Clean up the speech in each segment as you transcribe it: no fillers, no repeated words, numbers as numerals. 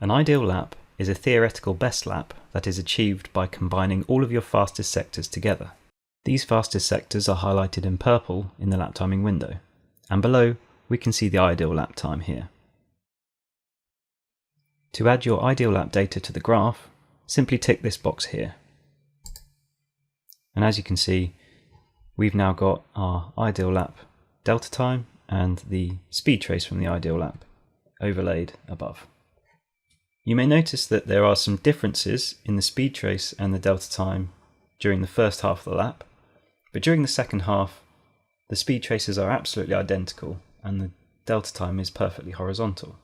An ideal lap is a theoretical best lap that is achieved by combining all of your fastest sectors together. These fastest sectors are highlighted in purple in the lap timing window, and below we can see the ideal lap time here. To add your ideal lap data to the graph, simply tick this box here. And as you can see, we've now got our ideal lap delta time and the speed trace from the ideal lap overlaid above. You may notice that there are some differences in the speed trace and the delta time during the first half of the lap, but during the second half the speed traces are absolutely identical and the delta time is perfectly horizontal.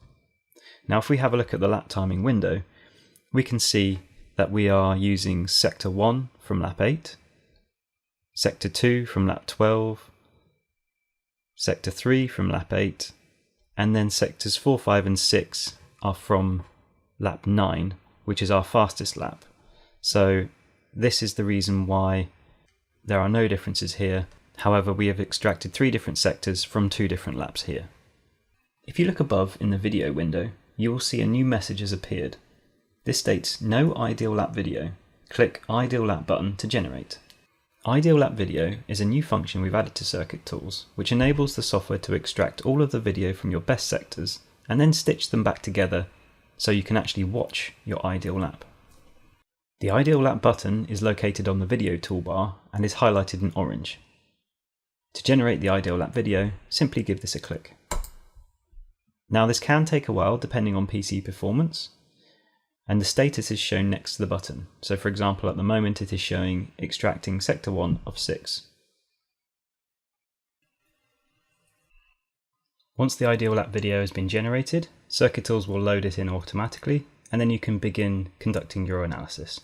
Now if we have a look at the lap timing window, we can see that we are using sector 1 from lap 8, sector 2 from lap 12, sector 3 from lap 8, and then sectors 4, 5 and 6 are from lap 9, which is our fastest lap. So this is the reason why there are no differences here. However, we have extracted 3 different sectors from 2 different laps here. If you look above in the video window, you will see a new message has appeared. This states no ideal lap video. Click ideal lap button to generate. Ideal lap video is a new function we've added to Circuit Tools, which enables the software to extract all of the video from your best sectors and then stitch them back together so you can actually watch your ideal lap. The ideal lap button is located on the video toolbar and is highlighted in orange. To generate the ideal lap video, simply give this a click. Now this can take a while depending on PC performance, and the status is shown next to the button. So for example, at the moment it is showing extracting sector 1 of 6. Once the ideal lap video has been generated, Circuit Tools will load it in automatically, and then you can begin conducting your analysis.